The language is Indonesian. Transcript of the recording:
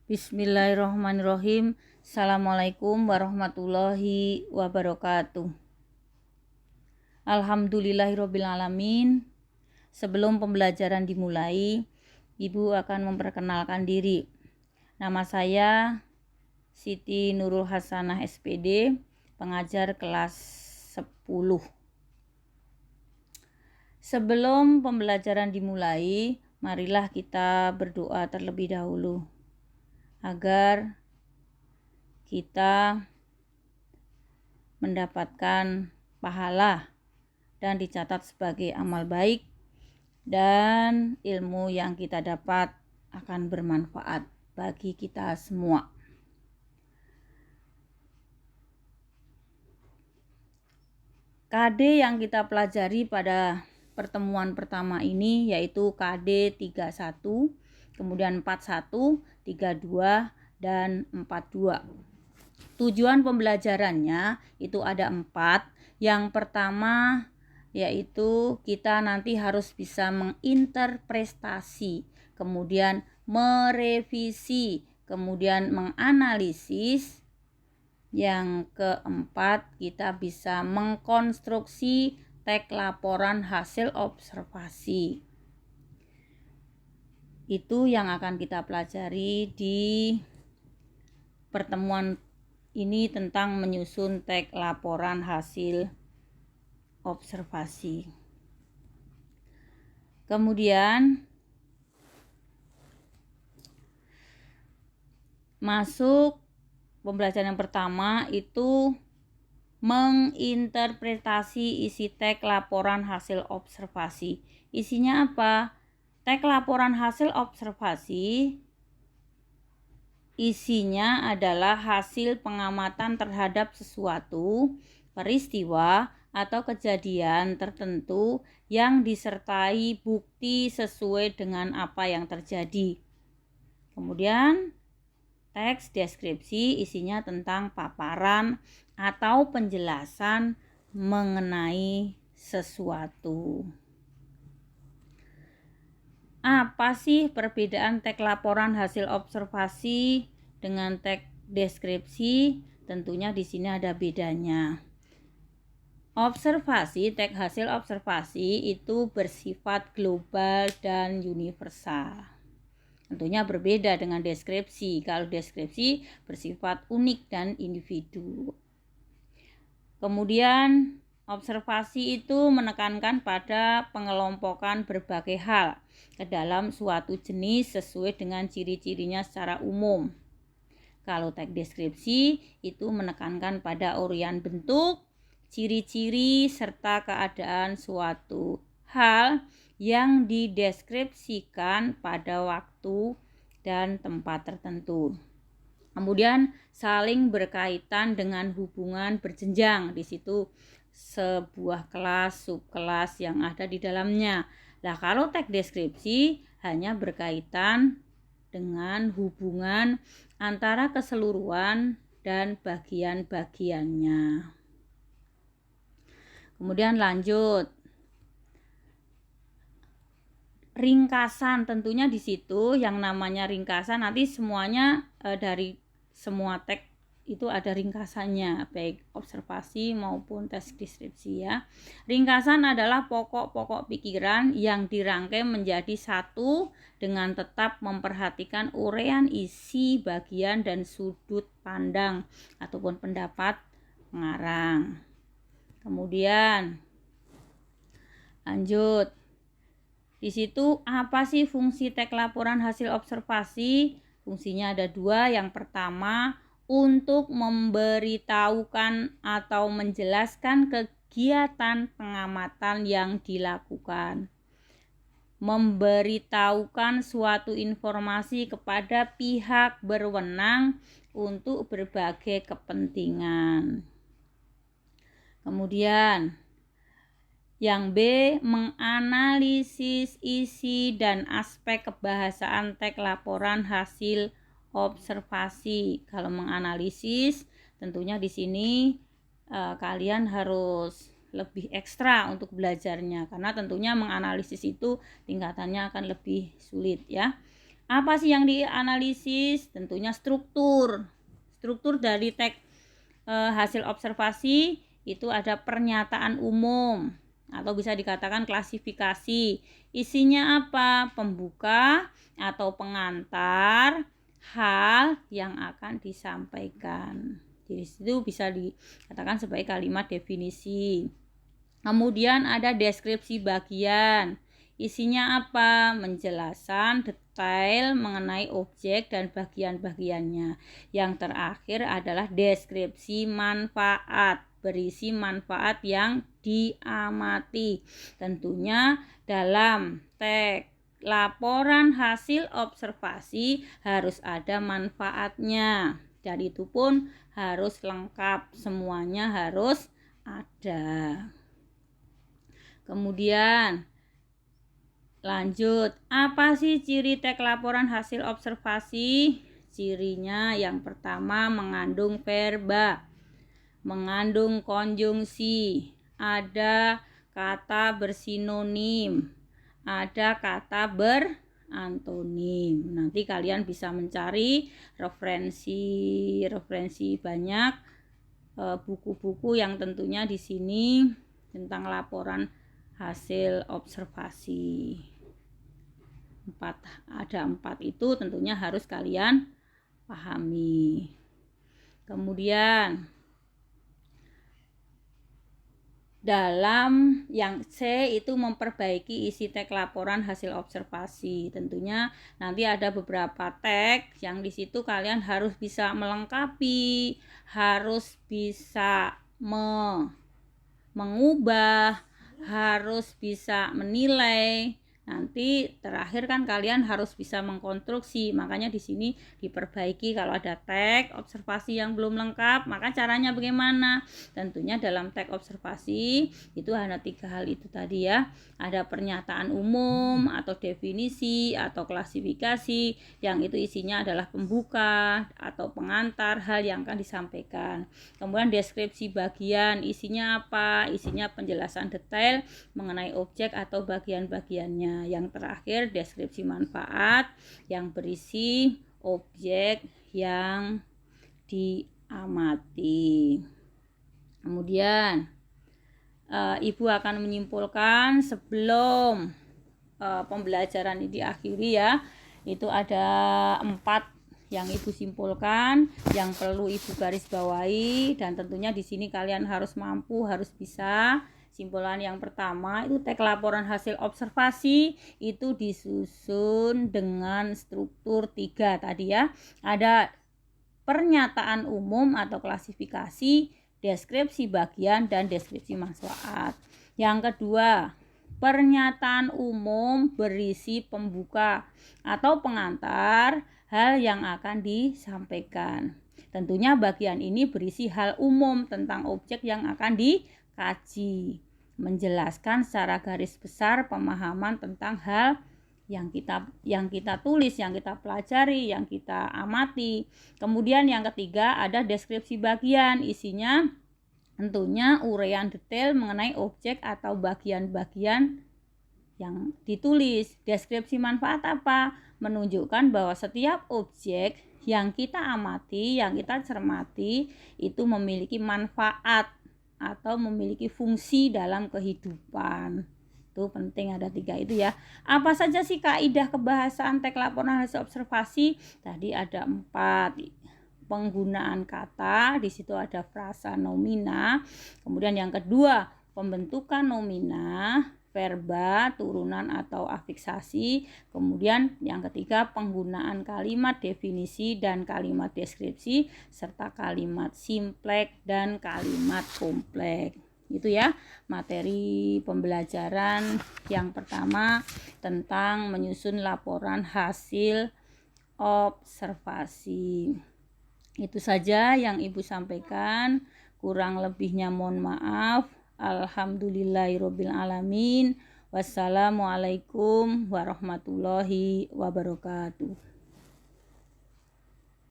Bismillahirrahmanirrahim. Assalamualaikum warahmatullahi wabarakatuh. Alhamdulillahirrabbilalamin. Sebelum pembelajaran dimulai, Ibu akan memperkenalkan diri. Nama saya Siti Nurul Hasanah SPD, pengajar kelas 10. Sebelum pembelajaran dimulai, marilah kita berdoa terlebih dahulu agar kita mendapatkan pahala dan dicatat sebagai amal baik, dan ilmu yang kita dapat akan bermanfaat bagi kita semua. KD yang kita pelajari pada pertemuan pertama ini yaitu KD 31, kemudian 41, 32, dan 42. Tujuan pembelajarannya itu ada 4. Yang pertama yaitu kita nanti harus bisa menginterpretasi, kemudian merevisi, kemudian menganalisis. Yang keempat, kita bisa mengkonstruksi teks laporan hasil observasi. Itu yang akan kita pelajari di pertemuan ini tentang menyusun teks laporan hasil observasi. Kemudian masuk pembelajaran yang pertama itu menginterpretasi isi teks laporan hasil observasi. Isinya apa? Teks laporan hasil observasi isinya adalah hasil pengamatan terhadap sesuatu, peristiwa, atau kejadian tertentu yang disertai bukti sesuai dengan apa yang terjadi. Kemudian teks deskripsi isinya tentang paparan atau penjelasan mengenai sesuatu. Apa sih perbedaan teks laporan hasil observasi dengan teks deskripsi? Tentunya di sini ada bedanya. Observasi, teks hasil observasi itu bersifat global dan universal. Tentunya berbeda dengan deskripsi. Kalau deskripsi bersifat unik dan individu. Kemudian observasi itu menekankan pada pengelompokan berbagai hal ke dalam suatu jenis sesuai dengan ciri-cirinya secara umum. Kalau teks deskripsi itu menekankan pada uraian bentuk, ciri-ciri, serta keadaan suatu hal yang dideskripsikan pada waktu dan tempat tertentu. Kemudian saling berkaitan dengan hubungan berjenjang, di situ sebuah kelas, subkelas yang ada di dalamnya. Nah, kalau teks deskripsi hanya berkaitan dengan hubungan antara keseluruhan dan bagian-bagiannya. Kemudian lanjut. Ringkasan, tentunya di situ yang namanya ringkasan nanti semuanya dari semua teks itu ada ringkasannya, baik observasi maupun teks deskripsi ya. Ringkasan adalah pokok-pokok pikiran yang dirangkai menjadi satu dengan tetap memperhatikan uraian isi, bagian, dan sudut pandang ataupun pendapat pengarang. Kemudian lanjut. Di situ apa sih fungsi teks laporan hasil observasi? Fungsinya ada 2. Yang pertama, untuk memberitahukan atau menjelaskan kegiatan pengamatan yang dilakukan. Memberitahukan suatu informasi kepada pihak berwenang untuk berbagai kepentingan. Kemudian yang B, menganalisis isi dan aspek kebahasaan teks laporan hasil observasi. Kalau menganalisis, tentunya di sini kalian harus lebih ekstra untuk belajarnya, karena tentunya menganalisis itu tingkatannya akan lebih sulit ya. Apa sih yang dianalisis? Tentunya struktur dari teks hasil observasi. Itu ada pernyataan umum atau bisa dikatakan klasifikasi. Isinya apa? Pembuka atau pengantar hal yang akan disampaikan. Jadi itu bisa dikatakan sebagai kalimat definisi. Kemudian ada deskripsi bagian. Isinya apa? Menjelaskan detail mengenai objek dan bagian-bagiannya. Yang terakhir adalah deskripsi manfaat, berisi manfaat yang diamati. Tentunya dalam teks laporan hasil observasi harus ada manfaatnya. Dan itu pun harus lengkap, semuanya harus ada. Kemudian lanjut, apa sih ciri teks laporan hasil observasi? Cirinya yang pertama mengandung verba, mengandung konjungsi, ada kata bersinonim, ada kata berantonim. Nanti kalian bisa mencari referensi banyak buku-buku yang tentunya di sini tentang laporan hasil observasi. Ada empat itu tentunya harus kalian pahami. Kemudian dalam yang C itu memperbaiki isi teks laporan hasil observasi. Tentunya nanti ada beberapa teks yang di situ kalian harus bisa melengkapi, harus bisa mengubah, harus bisa menilai. Nanti terakhir kan kalian harus bisa mengkonstruksi. Makanya di sini diperbaiki kalau ada teks observasi yang belum lengkap, maka caranya bagaimana? Tentunya dalam teks observasi itu hanya 3 hal itu tadi ya. Ada pernyataan umum atau definisi atau klasifikasi yang itu isinya adalah pembuka atau pengantar hal yang akan disampaikan. Kemudian deskripsi bagian, isinya apa? Isinya penjelasan detail mengenai objek atau bagian-bagiannya. Yang terakhir deskripsi manfaat yang berisi objek yang diamati. Kemudian Ibu akan menyimpulkan sebelum pembelajaran ini diakhiri ya. Itu ada 4 yang Ibu simpulkan, yang perlu Ibu garis bawahi, dan tentunya di sini kalian harus mampu, harus bisa. Simpulan yang pertama itu teks laporan hasil observasi itu disusun dengan struktur 3 tadi ya. Ada pernyataan umum atau klasifikasi, deskripsi bagian, dan deskripsi manfaat. Yang kedua, pernyataan umum berisi pembuka atau pengantar hal yang akan disampaikan. Tentunya bagian ini berisi hal umum tentang objek yang akan dikaji, menjelaskan secara garis besar pemahaman tentang hal yang kita tulis, yang kita pelajari, yang kita amati. Kemudian yang ketiga ada deskripsi bagian, isinya tentunya uraian detail mengenai objek atau bagian-bagian yang ditulis. Deskripsi manfaat apa? Menunjukkan bahwa setiap objek yang kita amati, yang kita cermati itu memiliki manfaat atau memiliki fungsi dalam kehidupan. Itu penting, ada 3 itu ya. Apa saja sih kaidah kebahasaan teks laporan hasil observasi? Tadi ada 4. Penggunaan kata, di situ ada frasa nomina. Kemudian yang kedua, pembentukan nomina, verba, turunan atau afiksasi. Kemudian yang ketiga, penggunaan kalimat definisi dan kalimat deskripsi serta kalimat simpleks dan kalimat kompleks. Itu ya materi pembelajaran yang pertama tentang menyusun laporan hasil observasi. Itu saja yang Ibu sampaikan, kurang lebihnya mohon maaf. Alhamdulillahirabbil alamin. Wassalamualaikum warahmatullahi wabarakatuh.